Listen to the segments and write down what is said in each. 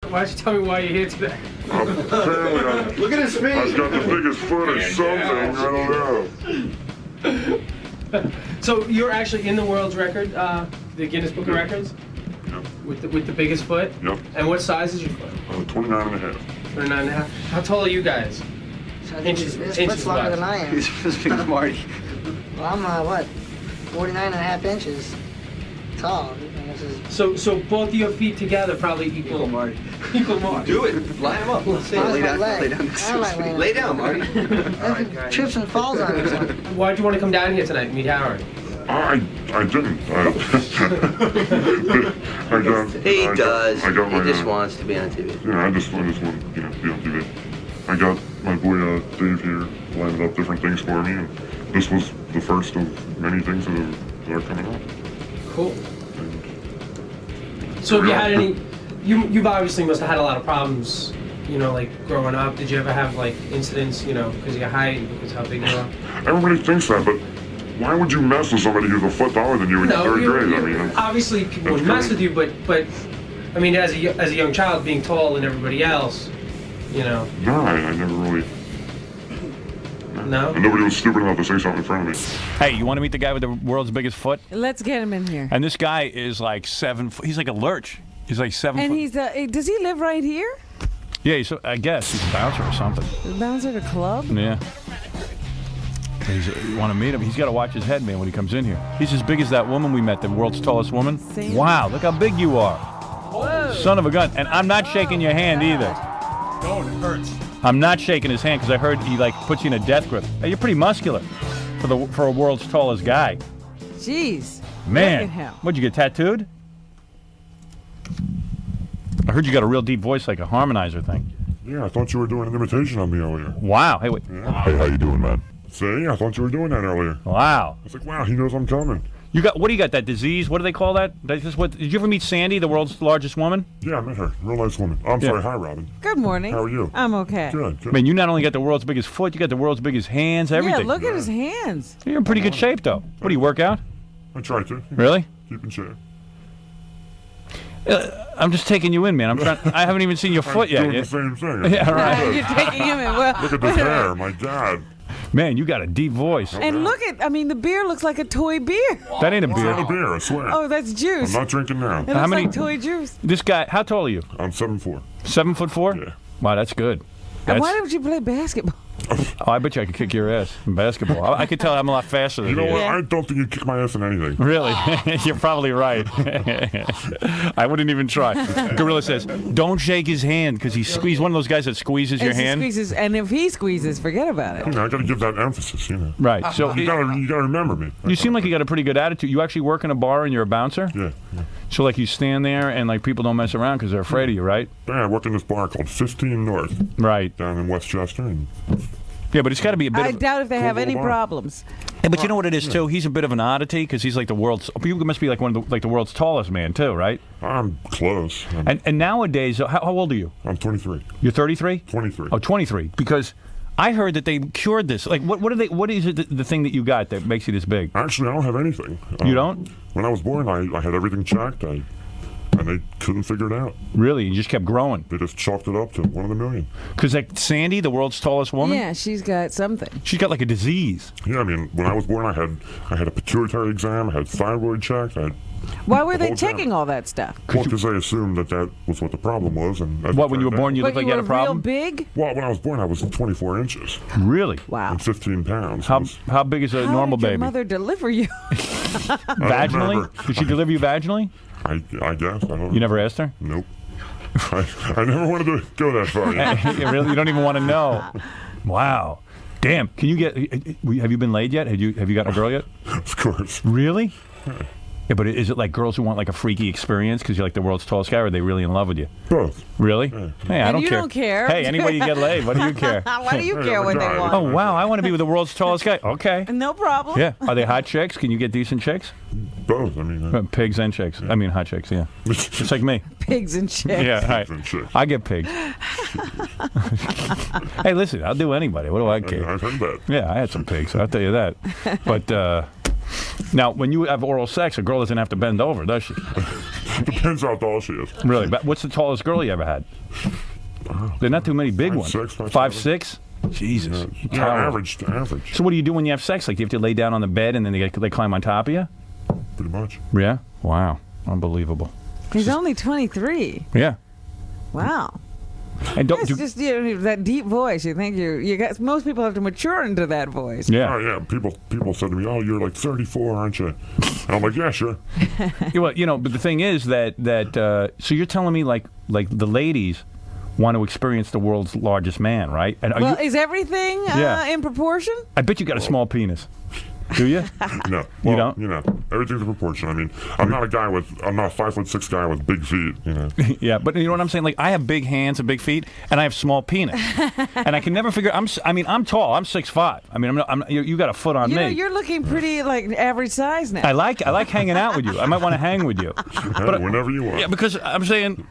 Why don't you tell me why you're here today? Apparently, Look at his face. I've got the biggest foot or something. I don't know. So you're actually in the world's record, the Guinness Book of Records? Yep. With the biggest foot? Yep. And what size is your foot? 29 and a half. 29 and a half. How tall are you guys? Inches. This Inches foot's longer wise. than I am. He's as big as Marty. Well, I'm, 49 and a half inches tall. And this is So both of your feet together probably equal Marty. Equal Marty. Do it. Line him up. Let's see. How's Lay my down. leg? Lay down. I like laying Lay down. down, Marty. Everything trips and falls on me. So. Why'd you want to come down here tonight and meet Howard? I didn't. I Does. I got my, He just wants to be on TV. Yeah, I just want to be on TV. I got my boy Dave here lining up different things for me, and this was the first of many things that are coming up. Cool. So have you had any? You've obviously must have had a lot of problems. You know, like growing up. Did you ever have like incidents? You know, because of your height, because how big you are. Everybody thinks that, but why would you mess with somebody who's a foot taller than you in third grade? I mean, obviously people would mess with you, but I mean, as a young child, being tall than everybody else, you know. No, I never really. No. And nobody was stupid enough to say something in front of me. Hey, you want to meet the guy with the world's biggest foot? Let's get him in here. And this guy is like 7 foot. He's like a lurch. He's like 7 And foot. he's does he live right here? Yeah, I guess he's a bouncer or something. The bouncer at a club? Yeah. You want to meet him? He's got to watch his head, man, when he comes in here. He's as big as that woman we met, the world's tallest woman. Same. Wow, look how big you are. Whoa. Son of a gun. And I'm not shaking your hand either. Don't, it hurts. I'm not shaking his hand because I heard he like puts you in a death grip. Hey, you're pretty muscular for a world's tallest guy. Jeez. Man, Look at him. what'd you get tattooed? I heard you got a real deep voice, like a harmonizer thing. Yeah, I thought you were doing an imitation of me earlier. Wow. Hey, wait. Yeah. Hey, how you doing, man? See, I thought you were doing that earlier. Wow. I was like, wow, he knows I'm coming. You got what do you got? That disease? What do they call that? That's just what? Did you ever meet Sandy, the world's largest woman? Yeah, I met her. Real nice woman. Oh, I'm sorry. Hi, Robin. Good morning. How are you? I'm okay. Good, good. Man, you not only got the world's biggest foot, you got the world's biggest hands, everything. Yeah, look at his hands. You're in pretty good shape, though. What do you work out? I try to. Really? Keep in shape. I'm just taking you in, man. I haven't even seen your foot yet. Doing the same thing. Yeah, right. You're taking him in. Well, Look at this hair, my God. Man, you got a deep voice. And look at, I mean, the beer looks like a toy beer. That ain't a It's not a beer. beer, I swear. Oh, that's juice. I'm not drinking now. It looks like toy juice. This guy, how tall are you? I'm 7'4". 7'4"? Yeah. Wow, that's good. And why don't you play basketball? Oh, I bet you I could kick your ass in basketball. I could tell I'm a lot faster than You know what? Yeah. I don't think you kick my ass in anything. Really? You're probably right. I wouldn't even try. Gorilla says, don't shake his hand because he's one of those guys that squeezes your As he hand. squeezes, and if he squeezes, forget about You it. know, I got to give that emphasis, you know. Right. So You gotta remember me. you seem like you got a pretty good attitude. You actually work in a bar and you're a bouncer? Yeah. So like you stand there and like people don't mess around because they're afraid of you, right? Yeah, I work in this bar called 15 North Right. down in Westchester. And Yeah, but it's got to be a bit I of... doubt if they have any bar. problems. Yeah, but you know what it is, too? He's a bit of an oddity because he's like the world's... You must be like one of the world's tallest man, too, right? I'm close. And nowadays, how old are you? I'm 23. You're 33? 23. Oh, 23. Because I heard that they cured this. Like, what is it, the thing that you got that makes you this big? Actually, I don't have anything. You don't? When I was born, I had everything checked, and they couldn't figure it out. Really? You just kept growing? They just chalked it up to 1 in a million. Because like Sandy, the world's tallest woman? Yeah, she's got something. She's got like a disease. Yeah, I mean, when I was born, I had a pituitary exam, I had thyroid checked, Why were The they whole checking town. all that stuff? because they assumed that was what the problem was. And as What, it when you were turned born, out- you But looked like you you had were a problem? real big? Well, when I was born, I was 24 inches Really? Wow. and 15 pounds. How big is a How normal did your baby? mother deliver you? Vaginally? remember. Did she deliver you vaginally? I guess. I don't You never asked her? Nope. I never wanted to go that far. You really? You don't even want to know. Wow. Damn. Can you get? Have you been laid yet? Have you gotten a girl yet? Of course. Really? Yeah, but is it like girls who want like a freaky experience because you're like the world's tallest guy, or are they really in love with you? Both. Really? Hey, I And don't you care. don't care. Hey, anybody you get laid, what do you care? Why do you Hey, care I'm a what they guy. want? Oh, wow, I want to be with the world's tallest guy. Okay. No problem. Yeah. Are they hot chicks? Can you get decent chicks? Both. I mean, Pigs and chicks. I mean, hot chicks, yeah. Just like me. Pigs and chicks. Yeah, right. and chicks. I get pigs. Hey, listen, I'll do anybody. What do I care? I've heard that. Yeah, I had some pigs, I'll tell you that. But now, when you have oral sex, a girl doesn't have to bend over, does she? Depends how tall she is. Really? But what's the tallest girl you ever had? There are not too many big ones. 5'6", 5'6"? Jesus. Yeah, average. So what do you do when you have sex? Like, do you have to lay down on the bed and then they climb on top of you? Pretty much. Yeah? Wow. Unbelievable. He's only 23. Yeah. Wow. And don't It's just that deep voice. You think you got most people have to mature into that voice. Yeah. Oh, yeah. People said to me, "Oh, you're like 34, aren't you?" And I'm like, "Yeah, sure." Well, but the thing is that so you're telling me like the ladies want to experience the world's largest man, right? And are Is everything in proportion? I bet you got a small penis. Do you? No. You Well, don't? everything's in proportion. I mean, I'm not a 5'6" guy with big feet. Yeah, but you know what I'm saying? Like, I have big hands and big feet, and I have small penis, and I can never figure. I'm tall. I'm 6'5". I mean, you got a foot on me. You're looking pretty like average size now. I like hanging out with you. I might want to hang with you. Hey, whenever you want. Yeah, because I'm saying,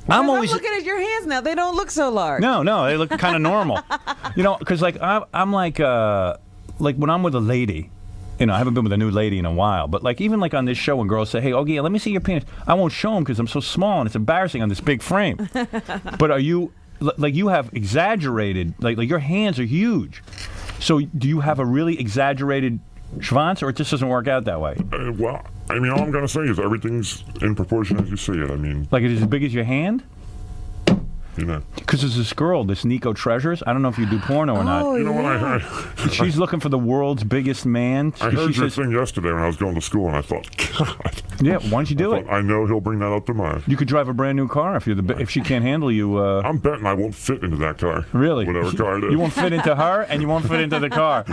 I'm looking at your hands now. They don't look so large. No, they look kind of normal. Because like I'm like when I'm with a lady, I haven't been with a new lady in a while, but like even like on this show when girls say, "Hey, okay, let me see your penis," I won't show them because I'm so small and it's embarrassing on this big frame. But are you like you have exaggerated? Like your hands are huge. So do you have a really exaggerated schwanz, or it just doesn't work out that way? Well, I mean, all I'm gonna say is everything's in proportion as you see it. I mean, Like it is as big as your hand? Because there's this girl, this Nico Treasures. I don't know if you do porno or not. you know what I She's looking for the world's biggest man. I heard your thing yesterday when I was going to school, and I thought, God. Yeah, why don't you do it? I know he'll bring that up to mind. You could drive a brand new car if she can't handle you. I'm betting I won't fit into that car. Really? Whatever car it is. You won't fit into her, and you won't fit into the car.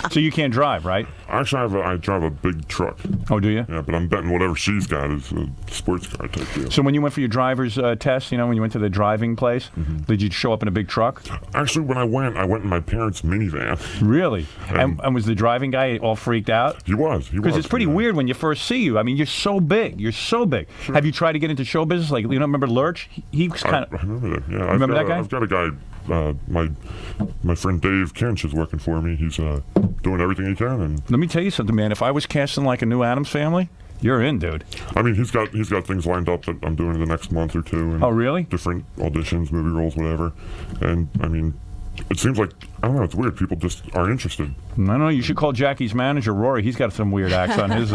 So you can't drive, right? Actually, I drive a big truck. Oh, do you? Yeah, but I'm betting whatever she's got is a sports car type deal. So when you went for your driver's test, when you went to the driving place, did you show up in a big truck? Actually, when I went in my parents' minivan. Really? And was the driving guy all freaked out? He was. Because it's pretty weird when you first see you. I mean, you're so big. You're so big. Sure. Have you tried to get into show business? Like, remember Lurch? He was kind of... I remember that, yeah. Remember that guy? I've got a guy, my friend Dave Kinch is working for me. He's doing everything he can. And let me tell you something, man. If I was casting like a new Addams Family... You're in, dude. I mean, he's got things lined up that I'm doing in the next month or two. And oh, really? Different auditions, movie roles, whatever. And, I mean, it seems like, I don't know, it's weird. People just aren't interested. No, you should call Jackie's manager, Rory. He's got some weird acts on his...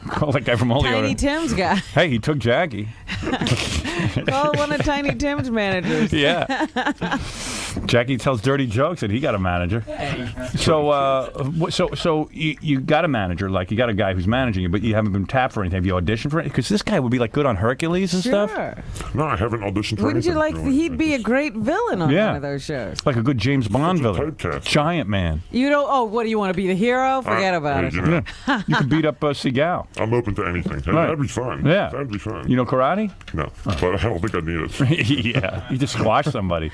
call that guy from Holyoke. Tiny Tim's guy. Hey, he took Jackie. Call one of Tiny Tim's managers. Yeah. Jackie tells dirty jokes, and he got a manager. So you got a manager, like you got a guy who's managing you, but you haven't been tapped for anything. Have you auditioned for it? Because this guy would be like good on Hercules and stuff. No, I haven't auditioned for Wouldn't anything. you like? He'd be a great villain on one of those shows. Like a good James Bond villain. Typecast. Giant man. You don't. Oh, what do you want to be, the hero? Forget about it. You could beat up Seagal. I'm open to anything. Right. That'd be fun. Yeah. That'd be fun. You know karate? No, but I don't think I need it. Yeah, you just squash somebody.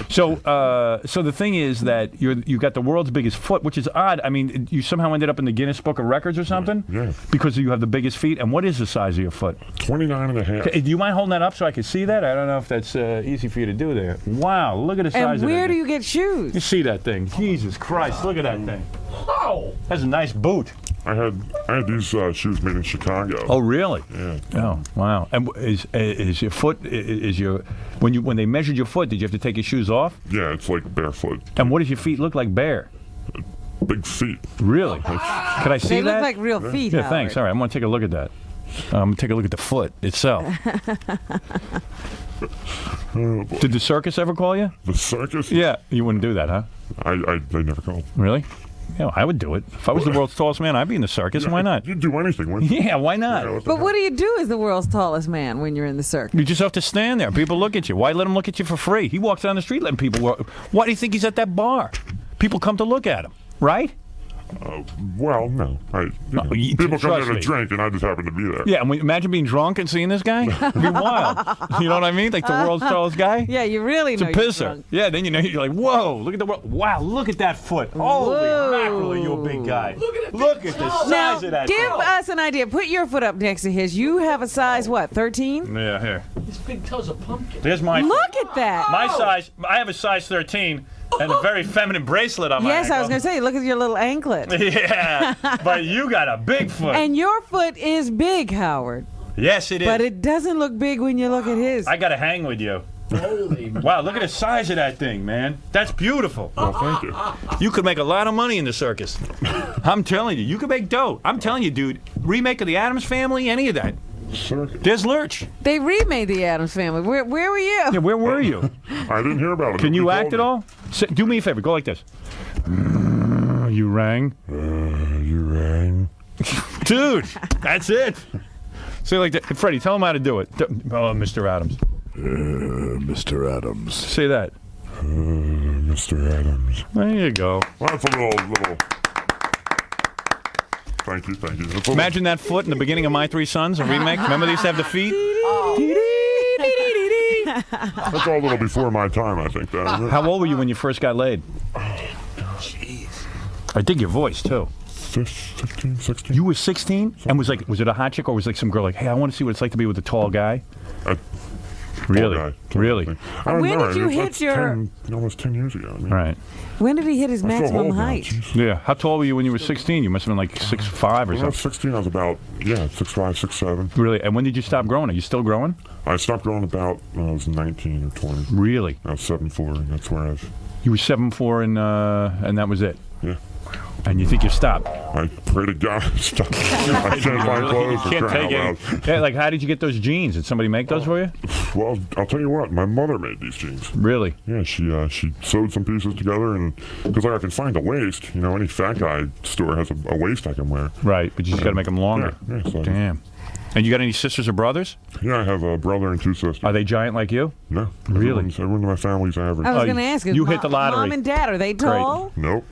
So the thing is that you got the world's biggest foot, which is odd. I mean, you somehow ended up in the Guinness Book of Records or something? Yeah. Because you have the biggest feet. And what is the size of your foot? 29 and a half. Do you mind holding that up so I can see that? I don't know if that's easy for you to do there. Wow, look at the size of that. And where do you get shoes? You see that thing? Jesus Christ, look at that thing. Oh, that's a nice boot. I had these shoes made in Chicago. Oh, really? Yeah. Oh, wow. And is your foot when they measured your foot? Did you have to take your shoes off? Yeah, it's like barefoot. And what does your feet look like bare? Big feet. Really? Can I see They that? look like real feet. Yeah, Howard. thanks. All right, I'm going to take a look at that. I'm going to take a look at the foot itself. Did the circus ever call you? The circus? Yeah, you wouldn't do that, huh? They never called. Really? Yeah, I would do it. If I was the world's tallest man, I'd be in the circus. Yeah, why not? You'd do anything, wouldn't you? Yeah, why not? Yeah, But what do you do as the world's tallest man when you're in the circus? You just have to stand there. People look at you. Why let him look at you for free? He walks down the street letting people work. Why do you think he's at that bar? People come to look at him, right? Well, no. People come there to drink, and I just happen to be there. Yeah, and imagine being drunk and seeing this guy. It'd be wild. You know what I mean? Like the world's tallest guy. Yeah, you really It's know a you're pisser. drunk. Yeah, then you're like, whoa, look at the world. Wow, look at that foot. Holy mackerel, you're a big guy. Look at the size Now, of that give foot. us an idea. Put your foot up next to his. You have a size, what, 13? Yeah, here. This big toe's a pumpkin. There's my Look at that. my size. I have a size 13 and a very feminine bracelet on my Yes, I was ankle. going to say, look at your little anklet. Yeah, but you got a big foot. And your foot is big, Howard. Yes, it is. But it doesn't look big when you look at his. I got to hang with you. Holy Wow, look at the size of that thing, man. That's beautiful. Well, thank you. You could make a lot of money in the circus. I'm telling you could make dough. I'm telling you, dude. Remake of the Addams Family, any of that. Circus. There's Lurch. They remade the Addams Family. Where were you? Yeah, where were you? I didn't hear about it. Can you Nobody act at told all? Do me a favor. Go like this. You rang. You rang. Dude, that's it. Say like that. Freddie, tell him how to do it. Oh, Mr. Adams. Mr. Adams. Say that. Mr. Adams. There you go. Well, that's a little. Thank you. That's a little- Imagine that foot in the beginning of My Three Sons, a remake. Remember they used to have the feet? That's all a little before my time, I think. That isn't it? How old were you when you first got laid? Jeez. I think your voice, too. 15, 16. You were 16? And was it a hot chick or was it like some girl like, hey, I want to see what it's like to be with a tall guy? Really? Guy, Really? I don't When know. did you hit That's your- almost 10 years ago. I mean, Right. When did he hit his I'm so maximum old now, height? jeez. Yeah. How tall were you when you were 16? You must have been like 6'5" or When I was something. 16, I was about 6'5", 6'7". Really? And when did you stop growing? Are you still growing? I stopped growing about when I was 19 or 20. Really? I was 7'4", and that's where I was. You were 7'4" and that was it? Yeah. And you think you stopped? I pray to God stop. I can't find clothes for Can't crying take out it. loud. Yeah, like how did you get those jeans? Did somebody make those for you? Well, I'll tell you what. My mother made these jeans. Really? Yeah, she sewed some pieces together, and because like I can find a waist. You know, any fat guy store has a waist I can wear. Right, but you just got to make them longer. Yeah, so Damn. And you got any sisters or brothers? yeah, I have a brother and 2 sisters. Are they giant like you? No, Really? Everyone in my family's average. I was Oh, going to ask. you hit the lottery. Mom and Dad, are they tall? Nope.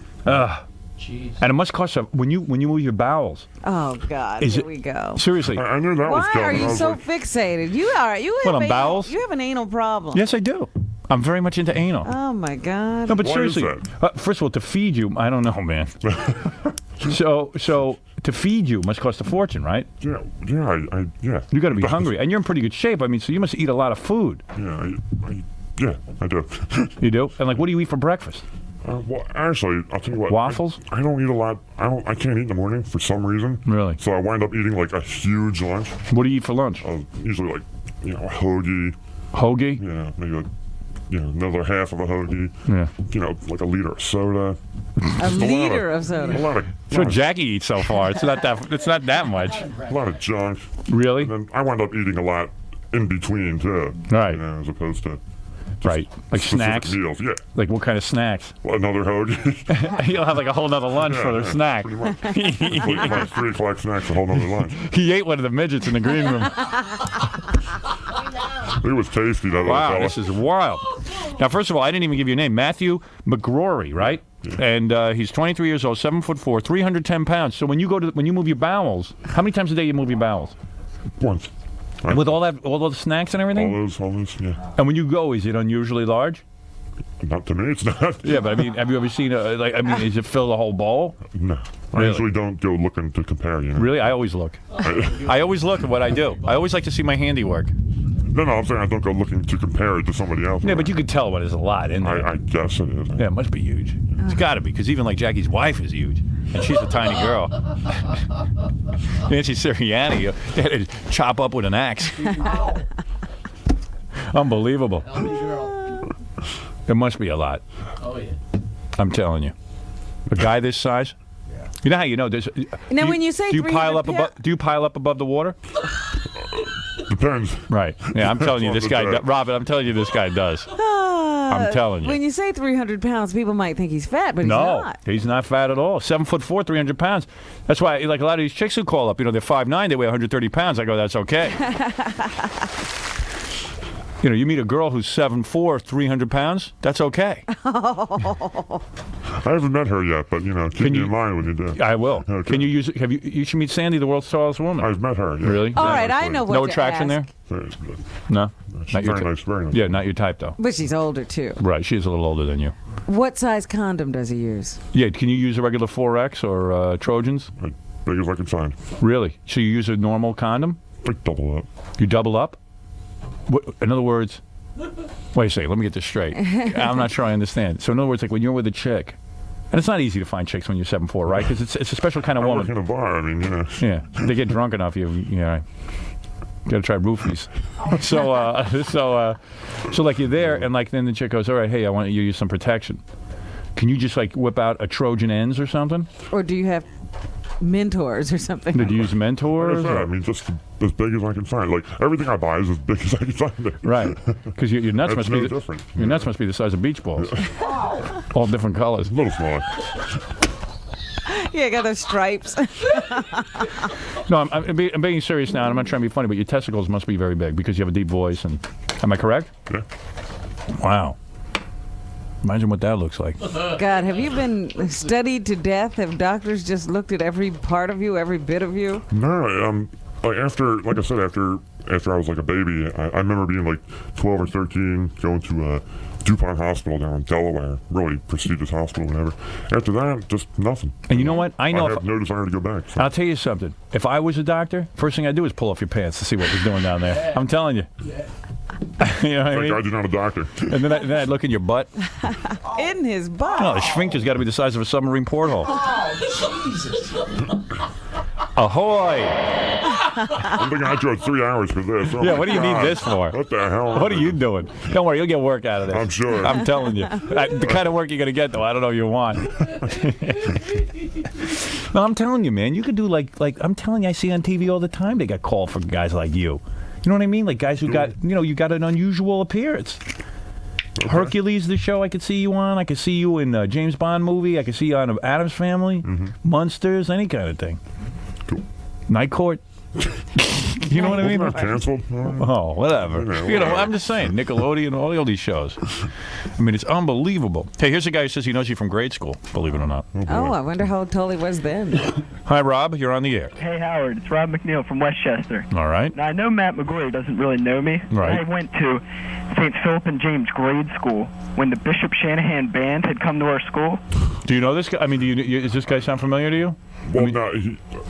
Jeez. And it must cost when you move your bowels. Oh God! Is Here it- we go. Seriously. I knew that was Why coming. are I you was so like, fixated? You are. You have What, on anal- bowels? You have an anal problem. Yes, I do. I'm very much into anal. Oh my God. No, but Why is seriously, first of all, to feed you, I don't know, man. so to feed you must cost a fortune, right? yeah. You got to be hungry, and you're in pretty good shape. I mean, so you must eat a lot of food. Yeah, I do. You do? And like, what do you eat for breakfast? Well, actually, I'll tell you what. Waffles? I don't eat a lot. I can't eat in the morning for some reason. Really? So I wind up eating like a huge lunch. What do you eat for lunch? Usually like, a hoagie. Hoagie? Yeah, maybe another half of a hoagie. Yeah. Like a liter of soda. A liter of A soda. lot of. That's what Jackie eats so far. It's not that. It's not that much. A lot of junk. Really? And then I wind up eating a lot in between too. Right. As opposed to. Right. Like specific snacks. meals. Yeah. Like what kind of snacks? Well, another hoagie. He'll have like a whole nother lunch for the snack. Pretty much. Like 3 o'clock snacks, a whole nother lunch. He ate one of the midgets in the green room. It was tasty, that little Wow, fella. this is wild. Now, first of all, I didn't even give you a name. Matthew McGrory, right? Yeah. And he's 23 years old, 7'4", 310 pounds. So when you move your bowels, how many times a day you move your bowels? Once. And with all those snacks and everything? All those, yeah. And when you go, is it unusually large? Not to me, it's not. Yeah, but I mean, have you ever seen does it fill the whole bowl? No. I Really? usually don't go looking to compare, Really? I always look. I always look at what I do. I always like to see my handiwork. No, I'm saying I don't go looking to compare it to somebody else. Yeah, but you could tell what is a lot in there. I guess it is. Yeah, it must be huge. It's got to be, because even like Jackie's wife is huge, and she's a tiny girl. Nancy Sirianni had to chop up with an axe. Unbelievable. It must be a lot. Oh yeah. I'm telling you. A guy this size? You know how you know there's. Now, when you say do you pile 300 up above? Do you pile up above the water? Depends. Right. Yeah, I'm telling you, Depends this on guy. the day. Robert, I'm telling you, this guy does. I'm telling you. When you say 300 pounds, people might think he's fat, but No, he's not. he's not fat at all. 7'4", 300 pounds. That's why, like a lot of these chicks who call up, they're 5'9", they weigh 130 pounds. I go, that's okay. You meet a girl who's 7'4", 300 pounds. That's okay. I haven't met her yet, but keep me in mind when you do. I will. Okay. Can you use? You should meet Sandy, the world's tallest woman. I've met her. Yeah. Really? All right, I know what No to attraction ask. there. Very good. No. She's Not your very nice, very nice. Yeah, not your type though. But she's older, too. Right, she's a little older than you. What size condom does he use? Yeah, can you use a regular 4X or Trojans? As big as I can find. Really? So you use a normal condom? Like double up. You double up? In other words, wait a second, let me get this straight. I'm not sure I understand. So in other words, like when you're with a chick, and it's not easy to find chicks when you're 7'4", right? Because it's a special kind of I work woman. in a bar. I mean, Yeah, they get drunk enough. Got to try roofies. So like you're there, and like then the chick goes, all right, hey, I want you to use some protection. Can you just like whip out a Trojan ends or something? Or do you have mentors or something? Did you use mentors? I mean, just as big as I can find. Like everything I buy is as big as I can find it. Right, because your nuts must be different. Your nuts must be the size of beach balls, all different colors. A little smaller. Yeah, got those stripes. No, I'm being serious now, and I'm not trying to be funny, but your testicles must be very big because you have a deep voice. And am I correct? Yeah. Wow. Imagine what that looks like. God, have you been studied to death? Have doctors just looked at every part of you, every bit of you? No, like I said, after I was like a baby, I remember being like 12 or 13, going to DuPont Hospital down in Delaware, really prestigious hospital, whatever. After that, just nothing. And you know what? I know. I have no desire to go back. So. I'll tell you something. If I was a doctor, first thing I'd do is pull off your pants to see what was doing down there. I'm telling you. You know what I mean? Like, I'm not a doctor. And then I'd look in your butt. In his butt. No, the sphincter's got to be the size of a submarine porthole. Oh, Jesus. Ahoy! I'm thinking I drove 3 hours for this. Oh Yeah, my what do you need God. this for? What the hell? What are you doing? Don't worry, you'll get work out of this. I'm sure. I'm telling you. The kind of work you're going to get, though, I don't know if you want. No, I'm telling you, man. You could do like I'm telling you, I see on TV all the time they got called for guys like you. You know what I mean? Like guys who got, you got an unusual appearance. Okay. Hercules, the show I could see you on. I could see you in a James Bond movie. I could see you on Addams Family, Munsters, any kind of thing. Cool. Night Court. You know what I mean? Wasn't that canceled? Oh, whatever. I'm just saying, Nickelodeon, all these shows. I mean, it's unbelievable. Hey, here's a guy who says he knows you from grade school, believe it or not. Oh, I wonder how tall he was then. Hi, Rob. You're on the air. Hey, Howard. It's Rob McNeil from Westchester. All right. Now, I know Matt McGrory doesn't really know me. Right. I went to St. Philip and James grade school when the Bishop Shanahan Band had come to our school. Do you know this guy? I mean, does this guy sound familiar to you? Well, no,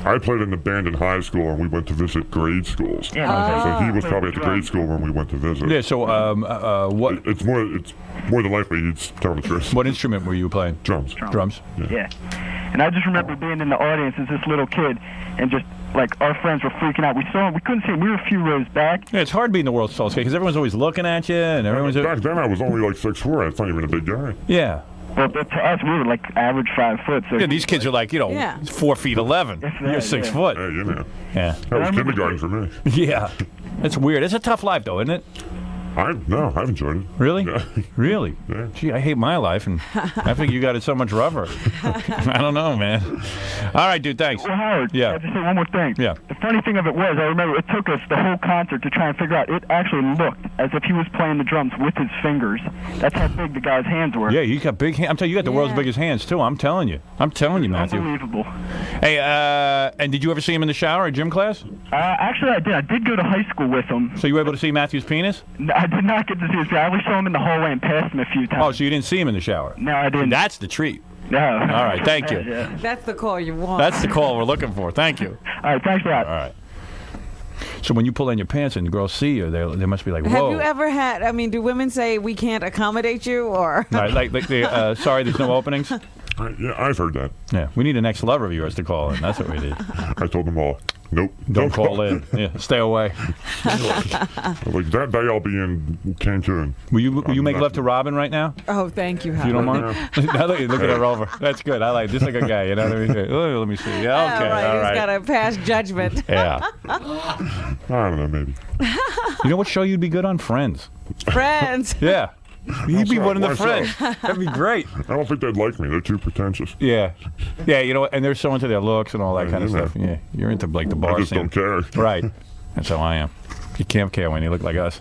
I played in the band in high school, and we went to visit grade schools. Yeah, so he was probably at the grade school when we went to visit. Yeah. So, what? It's more than likely he's telling the truth. What instrument were you playing? Drums. Drums. Yeah. And I just remember being in the audience as this little kid, and just like our friends were freaking out. We saw him. We couldn't see him. We were a few rows back. Yeah, it's hard being the world's tallest guy because everyone's always looking at you, and everyone's. Back then, I was only like 6'4". That's not even a big guy. Yeah. But to us, we were like average 5 foot. So Yeah, these kids are like 4 feet 11. That's You're right, 6 yeah. foot. Hey, Yeah. that was kindergarten for me. Yeah. That's weird. It's a tough life, though, isn't it? I've enjoyed it. Really? Yeah. Really? Yeah. Gee, I hate my life, and I think you got it so much rougher. I don't know, man. All right, dude, thanks. Well, Howard, Yeah. I have to say one more thing. Yeah. The funny thing of it was, I remember it took us the whole concert to try and figure out. It actually looked as if he was playing the drums with his fingers. That's how big the guy's hands were. Yeah, you got big hands. I'm telling you, you got the world's biggest hands, too. I'm telling you. Matthew. Unbelievable. Hey, and did you ever see him in the shower at gym class? Actually, I did. I did go to high school with him. So you were able to see Matthew's penis? I did not get to see his. I only saw him in the hallway and passed him a few times. Oh, so you didn't see him in the shower? No, I didn't. That's the treat. No. All right, thank you. Yeah. That's the call you want. That's the call we're looking for. Thank you. All right, thanks for that. All right. So when you pull down your pants and the girls see you, they must be like, whoa. Have you ever had, do women say we can't accommodate you, or? Like sorry, there's no openings? Yeah, I've heard that. Yeah, we need an ex-lover of yours to call in. That's what we need. I told them all, nope. Don't call in. Yeah, stay away. Like that day, I'll be in Cancun. Will you make love to Robin right now? Oh, thank you, If Howard. you don't mind? Now look at her over. That's good. I like just like a guy. You know what I mean? Oh, let me see. Yeah, okay, all He's right. got to pass judgment. Yeah. I don't know, maybe. You know what show you'd be good on? Friends. Friends. Yeah. You'd be one of the Why so? friends. That'd be great. I don't think they'd like me. They're too pretentious. Yeah. Yeah, you know what? And they're so into their looks and all that kind of you know. stuff. Yeah. You're into like the bar I just scene. don't care. Right. That's how I am. You can't care when you look like us.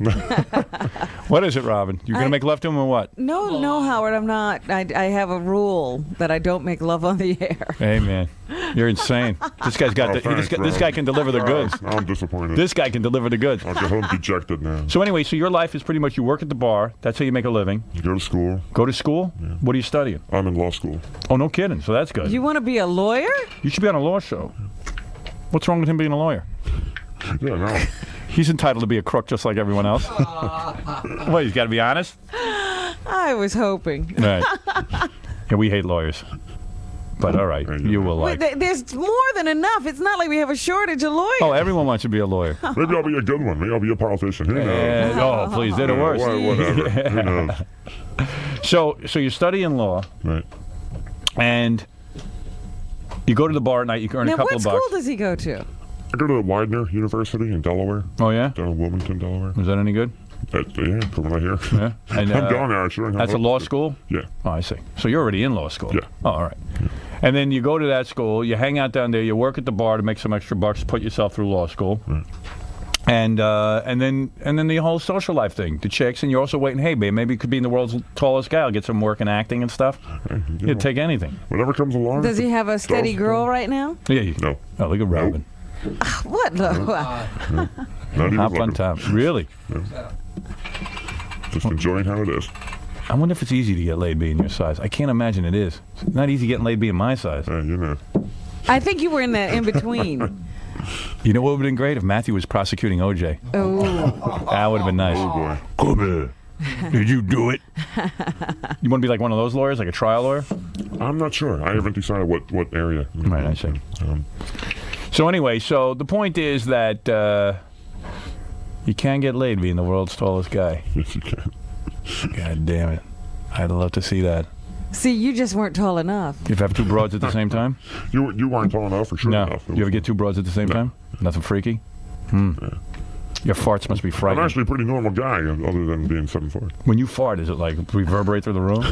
What is it, Robin? You're going to make love to him or what? No, Howard, I'm not. I have a rule that I don't make love on the air. Hey, man. You're insane. This guy's got Thanks, this guy can deliver the goods. Now I'm disappointed. This guy can deliver the goods. I'll get home dejected now. So anyway, your life is pretty much you work at the bar. That's how you make a living. You go to school. Go to school? Yeah. What are you studying? I'm in law school. Oh, no kidding. So that's good. You want to be a lawyer? You should be on a law show. What's wrong with him being a lawyer? Yeah, no. He's entitled to be a crook just like everyone else. What, he's got to be honest? I was hoping. Right. Yeah, we hate lawyers. But all right, you will like. There's more than enough. It's not like we have a shortage of lawyers. Oh, everyone wants to be a lawyer. Maybe I'll be a good one. Maybe I'll be a politician. Who knows? Oh, please, they're the worst. Whatever. Who knows? So you're studying law, Right. and you go to the bar at night. You earn Now, a couple what of school bucks. does he go to? I go to Widener University in Delaware, Oh yeah, down in Wilmington, Delaware. is that any good? Yeah, from what I hear. Yeah, and, I'm going there. Sure. That's a law school. Yeah. Oh, I see. So you're already in law school. Yeah. Oh, all right. And then you go to that school. You hang out down there. You work at the bar to make some extra bucks. Put yourself through law school. Right. And then the whole social life thing, the chicks, and you're also waiting. Hey, babe, maybe you could be in the world's tallest guy. I'll get some work in acting and stuff. You'd take anything. Whatever comes along. Does he have a steady So- girl right now? Yeah. No. Oh, look at Robin. What? Not even Hop on looking. top. Really? Just enjoying how it is. I wonder if it's easy to get laid being your size. I can't imagine it is. It's not easy getting laid being my size. You know. I think you were in that in between. You know what would have been great if Matthew was prosecuting OJ. Oh, That would have been nice. Oh boy. Come here. Did you do it? You want to be like one of those lawyers, like a trial lawyer? I'm not sure. I haven't decided what area. Right, I see. Um, So anyway, so the point is that you can get laid being the world's tallest guy. yes, you can. God damn it. I'd love to see that. see, you just weren't tall enough. You ever have two broads at the same time? You weren't tall enough, for sure No. enough. You ever get two broads at the same time? Nothing freaky? Your farts must be I'm frightening. actually a pretty normal guy, other than being 7'4". When you fart, is it like reverberate through the room?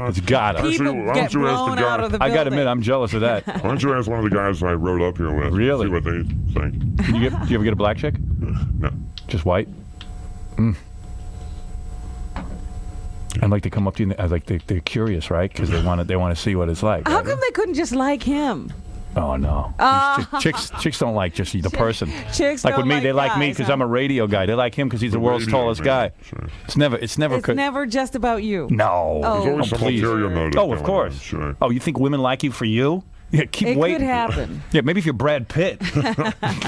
It's gotta. Actually, People why get don't you ask the blown guy- out of the I building. gotta admit, I'm jealous of that. Why don't you ask one of the guys I rode up here with? Really? See what they think. Do you ever get a black chick? No. Just white? I'd like to come up to you. Like they're curious, right? Because they want to see what it's like. How right? come they couldn't just like him? Oh no. Chicks don't like just the person. Chicks Like don't with me, they like me guys, because huh? I'm a radio guy. They like him because he's the world's Radio, tallest man. guy. Sure. It's never. It's co- never just about you. No. Oh. There's always some please. ulterior motive. Oh, of going course. on, Sure. Oh, you think women like you for you? Yeah, keep It waiting. could happen. Yeah, maybe if you're Brad Pitt,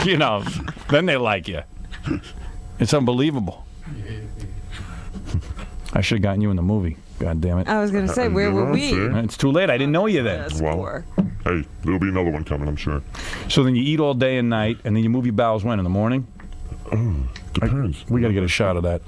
you know, then they like you. It's unbelievable. I should have gotten you in the movie. God damn it. I was going to say, where were we? See? It's too late. I didn't know you then. That's Well, poor. hey, there'll be another one coming, I'm sure. So then you eat all day and night, and then you move your bowels when? In the morning? Depends. We got to get a shot of that.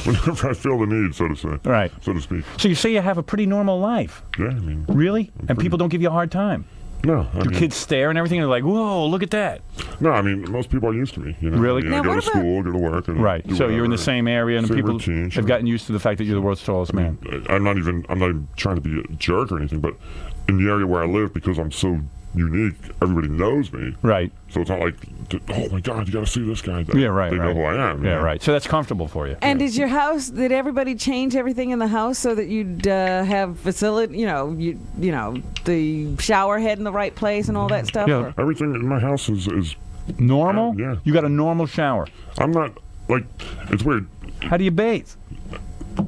Whenever I feel the need, so to say. Right. So to speak. So you say you have a pretty normal life. Yeah, I mean. Really? And people don't give you a hard time? No. I Do mean, kids stare and everything? They're like, whoa, look at that. No, I mean, most people are used to me. You know? Really? I mean, Now, I go what to about- school, go to work. And Right. do So you're in the whatever. same area, and Same people routine, sure. have gotten used to the fact that you're the world's tallest man. I'm not even trying to be a jerk or anything, but in the area where I live, because I'm so unique, everybody knows me. Right. So it's not like, oh my God, you got to see this guy. Yeah, right. They right. know who I am. you Yeah, know? right. So that's comfortable for you. And did everybody change everything in the house so that you'd have facility, you know, the shower head in the right place and all that stuff? Yeah. Or- Everything in my house is Normal? Yeah. You got a normal shower. I'm not, like, it's weird. How do you bathe?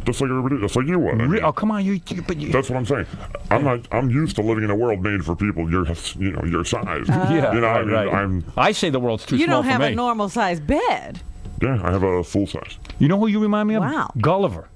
Just like everybody, just like you would. I mean, Oh, come on. But you. that's what I'm saying. I'm used to living in a world made for people your size. Yeah, You know, I right, mean, right. I say the world's too You small don't have for a me. normal size bed. Yeah, I have a full size. You know who you remind me of? Wow. Gulliver.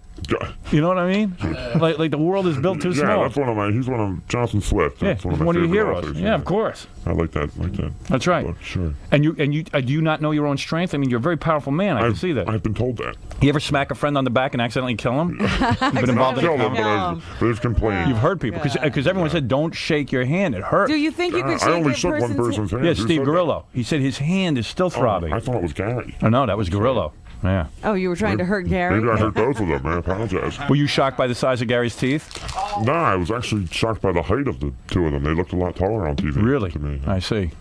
You know what I mean? Like the world is built too Yeah, small. that's he's one of Jonathan Swift. Yeah, That's one of he's my one of your favorite heroes. authors, Yeah, of course. I like that. That's right. Book, sure. And you do you not know your own strength? I mean, you're a very powerful man. I can see that. I've been told that. You ever smack a friend on the back and accidentally kill him? You've been involved in Kill a them, combat? but they've complained. You've heard people because everyone said don't shake your hand. It hurts. Do you think you could shake I only that shook one person's hand. Yeah, Who Steve said that? Gorillo. He said his hand is still throbbing. I thought it was Gary. Oh no, that was Gorillo. Yeah. Oh, you were trying to hurt Gary? Maybe I hurt both of them. I apologize. Were you shocked by the size of Gary's teeth? No, I was actually shocked by the height of the two of them. They looked a lot taller on TV. Really? To me. I see.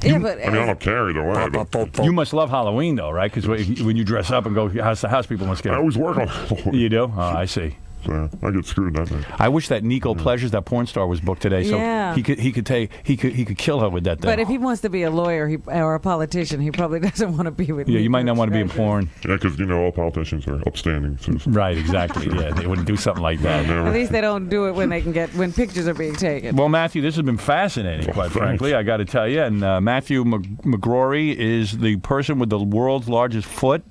Yeah, but I mean, I don't care either way. But You must love Halloween though, right? Because when you dress up and go house to house, people must I get. always work on Halloween. You do? Oh, I see. So I get screwed that day. I wish that Nico Pleasures, that porn star, was booked today, so Yeah. he could kill her with that thing. But if he wants to be a lawyer or a politician, he probably doesn't want to be with yeah, you might not want to be in Treasure. porn. Yeah, because all politicians are upstanding. Citizens. Right, exactly. Yeah, they wouldn't do something like that. At least they don't do it when pictures are being taken. Well, Matthew, this has been fascinating, quite thanks. frankly. I got to tell you. And Matthew McGrory is the person with the world's largest foot.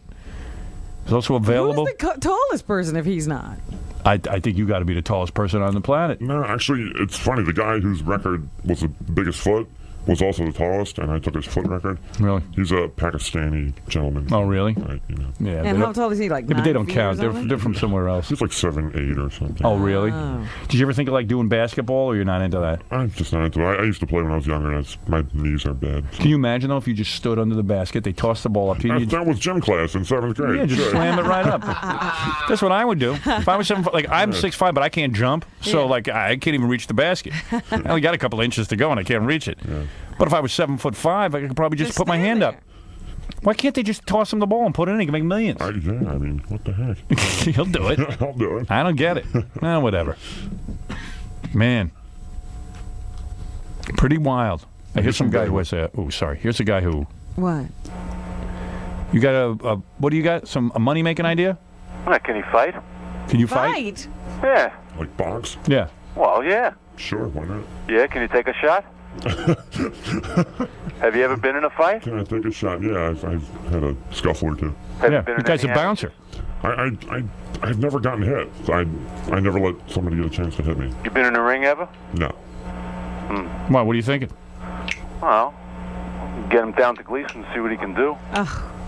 He's also available. Who's the tallest person if he's not? I think you got to be the tallest person on the planet. No, actually, it's funny. The guy whose record was the biggest foot was also the tallest, and I took his foot record. Really? He's a Pakistani gentleman. Oh, really? Right, you know. Yeah. And how tall is he? Like Yeah, but they 9 don't feet count. or something? They're from somewhere else. He's like 7'8" or something. Oh, really? Oh. Did you ever think of like doing basketball, or you're not into that? I'm just not into it. I used to play when I was younger, and my knees are bad. So. Can you imagine though if you just stood under the basket, they tossed the ball up to you? That was gym class in 7th grade. Yeah, just Sure. slam it right up. That's what I would do. If I was 7 foot, like I'm 6'5", but I can't jump, so like I can't even reach the basket. I only got a couple inches to go, and I can't reach it. Yeah. But if I was 7'5", I could probably just put my stand hand there. up. Why can't they just toss him the ball and put it in? He can make millions. I mean, what the heck? He'll do it. I'll do it. I don't get it. Whatever. Man. Pretty wild. Here's some guy who has a... Oh, sorry. Here's a guy who... What? You got a what do you got? A money-making idea? Can he fight? Can you fight? Fight? Yeah. Like box? Yeah. Well, yeah. Sure, why not? Yeah, can you take a shot? Have you ever been in a fight? Can I take a shot? Yeah, I've had a scuffle or two. Have Yeah. you been The in guy's a any bouncer. I've never gotten hit. I never let somebody get a chance to hit me. You been in a ring ever? No. Why? What are you thinking? Well, get him down to Gleason and see what he can do.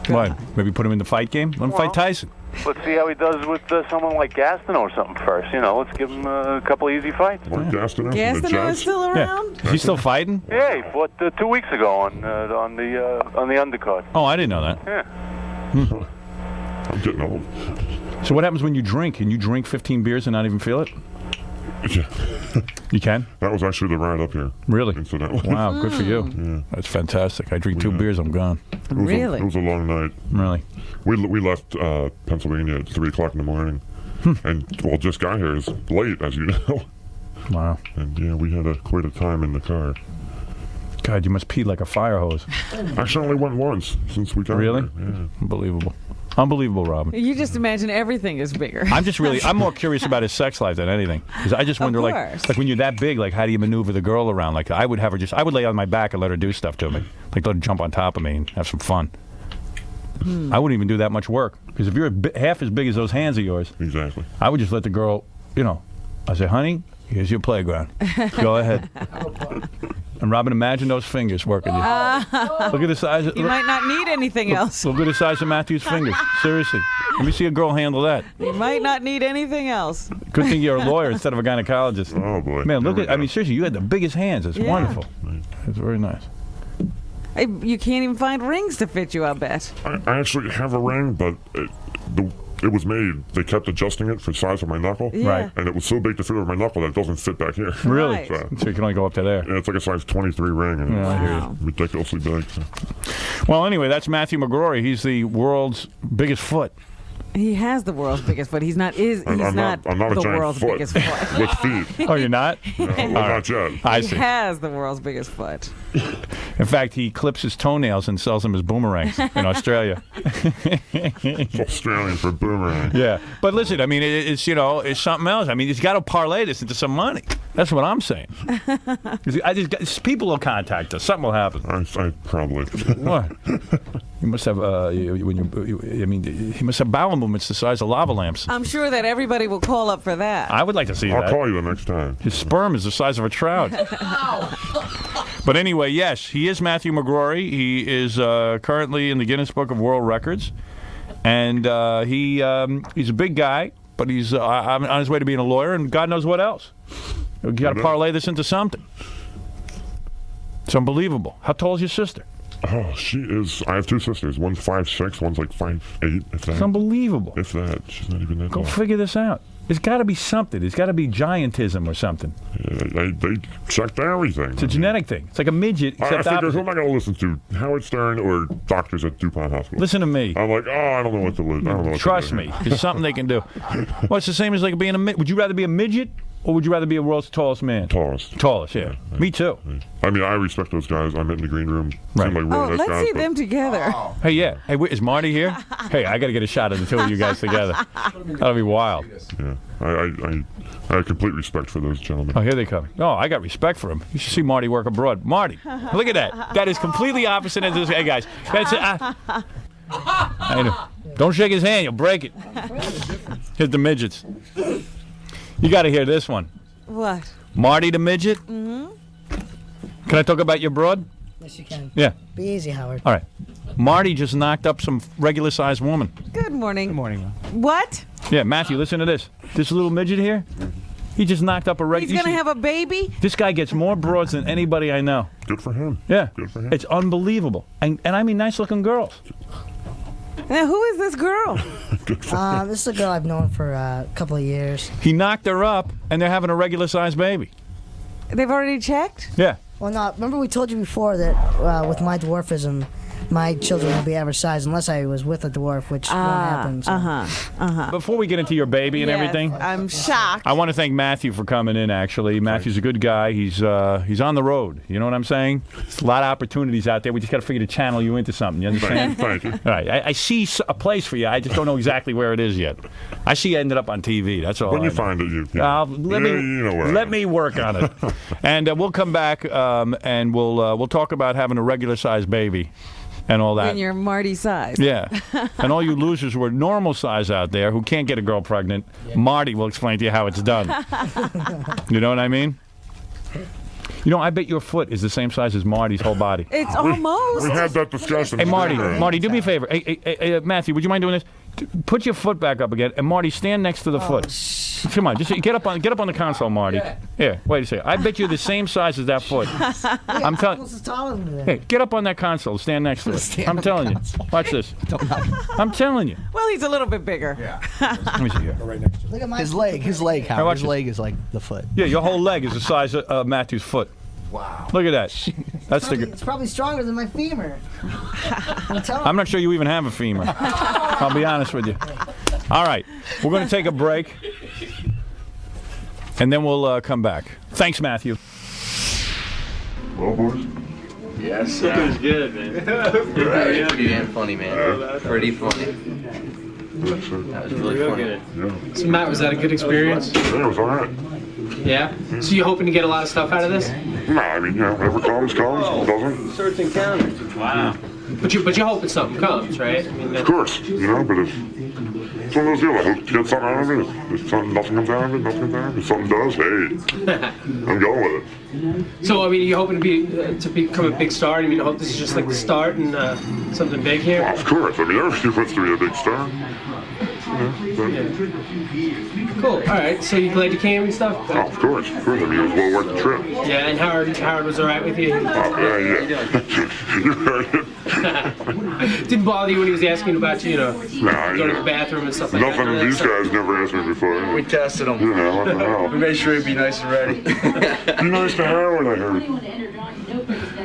What? Maybe put him in the fight game? Let him Well- fight Tyson. Let's see how he does with someone like Gastineau or something first. You know, let's give him a couple easy fights. Like Gastineau from the Gastineau is Jets? still around? Yeah. Is he still fighting? Yeah, he fought 2 weeks ago on the undercard. Oh, I didn't know that. Yeah. I'm getting old. So what happens when you drink? Can you drink 15 beers and not even feel it? Yeah. You can? That was actually the ride up here. Really? Incidentally. Wow, good for you. Yeah. That's fantastic. I drink 2 Yeah. beers, I'm gone. It was Really? it was a long night. Really? We left Pennsylvania at 3 o'clock in the morning. And, well, just got here. It's late, as you know. Wow. And, yeah, we had quite a time in the car. God, you must pee like a fire hose. Actually, only went once since we got Really? here. Yeah. Unbelievable. Unbelievable, Robin. You just imagine everything is bigger. I'm more curious about his sex life than anything. Because I just wonder, course. like when you're that big, like how do you maneuver the girl around? Like I would lay on my back and let her do stuff to me. Like let her jump on top of me and have some fun. I wouldn't even do that much work. Because if you're half as big as those hands of yours, Exactly. I would just let the girl, I say, honey, here's your playground. Go ahead. And Robin, imagine those fingers working. Look at the size. You might not need anything else. Look at the size of Matthew's fingers. Seriously. Let me see a girl handle that. You might not need anything else. Good thing you're a lawyer instead of a gynecologist. Oh, boy. Man, look Here at, we I mean, seriously, you had the biggest hands. It's Yeah. wonderful. It's very nice. You can't even find rings to fit you, I bet. I actually have a ring, but it was made. They kept adjusting it for the size of my knuckle. Yeah. Right. And it was so big to fit over my knuckle that it doesn't fit back here. Really? Right. So, So you can only go up to there. yeah, it's like a size 23 ring, and Yeah, I hear Wow. it's ridiculously big. So. Well, anyway, that's Matthew McGrory. He's the world's biggest foot. He has the world's biggest foot. He's not. He's I'm not not a the giant world's foot. biggest foot. With feet. Oh, you're not? No, well, not yet. I He see. has the world's biggest foot. In fact, he clips his toenails and sells them as boomerangs in Australia. It's Australian for boomerang. Yeah. But listen, I mean, it's something else. I mean, he's got to parlay this into some money. That's what I'm saying. People will contact us. Something will happen. I probably. What? You must have he must have bowel movements the size of lava lamps. I'm sure that everybody will call up for that. I would like to see I'll that. call you the next time. His sperm is the size of a trout. But anyway, yes, he is Matthew McGrory. He is currently in the Guinness Book of World Records, and he's a big guy, but he's on his way to being a lawyer, and God knows what else. You got to parlay this into something. It's unbelievable. How tall is your sister? Oh, she is. I have 2 sisters. One's 5'6", one's like 5'8", if that. It's unbelievable. If that. She's not even that Go tall. figure this out. There's got to be something. There's got to be giantism or something. Yeah, they checked everything. It's a genetic thing. It's like a midget, I except figure, who opposite. am I going to listen to? Howard Stern or doctors at DuPont Hospital? Listen to me. I'm like, I don't know what to listen. I don't know what Trust to do. me. There's something they can do. Well, it's the same as like being a midget. Would you rather be a midget or would you rather be a world's tallest man? Tallest. Tallest, yeah. Me too. I mean, I respect those guys. I'm in the green room. Right. Seem like Oh, real nice let's guys, see but- them together. Hey, yeah. Hey, wait, is Marty here? Hey, I got to get a shot of the two of you guys together. That'll be wild. Yeah, I have complete respect for those gentlemen. Oh, here they come. Oh, I got respect for him. You should see Marty work abroad. Marty, look at that. That is completely opposite of this. Hey, guys. That's it. I know. Don't shake his hand. You'll break it. Here's the midgets. You got to hear this one. What? Marty the midget. Mm-hmm. Can I talk about your broad? Yes, you can. Yeah. Be easy, Howard. All right. Marty just knocked up some regular-sized woman. Good morning. Good morning. What? Yeah, Matthew, listen to this. This little midget here, he just knocked up a regular. He's gonna have a baby? This guy gets more broads than anybody I know. Good for him. Yeah. Good for him. It's unbelievable. And I mean nice-looking girls. Now, who is this girl? This is a girl I've known for a couple of years. He knocked her up, and they're having a regular-sized baby. They've already checked? Yeah. Well, no, remember we told you before that with my dwarfism, my children would be average size unless I was with a dwarf, which won't happen. So. Before we get into your baby and Yes, everything, I'm shocked. I want to thank Matthew for coming in, actually. Matthew's a good guy. He's on the road. You know what I'm saying? There's a lot of opportunities out there. We just got to figure to channel you into something. You understand? Thank you. All right. I see a place for you. I just don't know exactly where it is yet. I see you ended up on TV. That's all. When I you know. find it, you Let me work on it. And we'll come back and we'll talk about having a regular-sized baby and all that. In your Marty size. Yeah. And all you losers who are normal size out there who can't get a girl pregnant, Marty will explain to you how it's done. You know what I mean? You know, I bet your foot is the same size as Marty's whole body. It's almost. We had that discussion. Hey, Marty, do me a favor. Hey, Matthew, would you mind doing this? Put your foot back up again, and Marty, stand next to the foot. Come on, just get up on the console, Marty. Here, wait a second. I bet you're the same size as that foot. I'm telling. Hey, get up on that console. Stand next to it. I'm telling you. Watch this. I'm telling you. Well, he's a little bit bigger. Let me see here. Look at my His leg, Howard. watch His this. leg is like the foot. Yeah, your whole leg is the size of Matthew's foot. Wow. Look at that. That's the. It's probably stronger than my femur. I'm not sure you even have a femur. I'll be honest with you. All right, we're going to take a break, and then we'll come back. Thanks, Matthew. Well, boys. Yes, sir. That was good, man. Right. Pretty damn funny, man. Pretty funny. That was really funny. Yeah. So Matt, was that a good experience? Yeah, it was all right. Yeah? So you hoping to get a lot of stuff out of this? Nah, I mean, whatever comes. Doesn't. Search encounters. Wow. But you're hoping something comes, right? I mean, Of course, but if it's one of those deals, I hope to get something out of it. If nothing comes out of it, nothing comes out of it. If something does, hey, I'm going with it. So I mean, you're hoping to become a big star. I mean, I hope this is just like the start and something big here. Well, of course, I mean, everybody wants to be a big star. Cool. All right. So you glad you came and stuff? Oh, of course. I mean, it was well worth the trip. Yeah. And Howard was all right with you. Oh, yeah. You heard it. Didn't bother you when he was asking about you, Nah, going to the bathroom and stuff like that. Nothing these guys never asked me before. We tested him. What the hell? We made sure he'd be nice and ready. Be nice to Howard, I heard.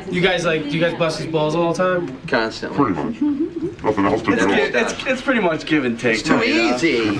Do you guys bust his balls all the time? Constantly. Pretty much. Nothing else to do. It's pretty much give and take. It's too easy.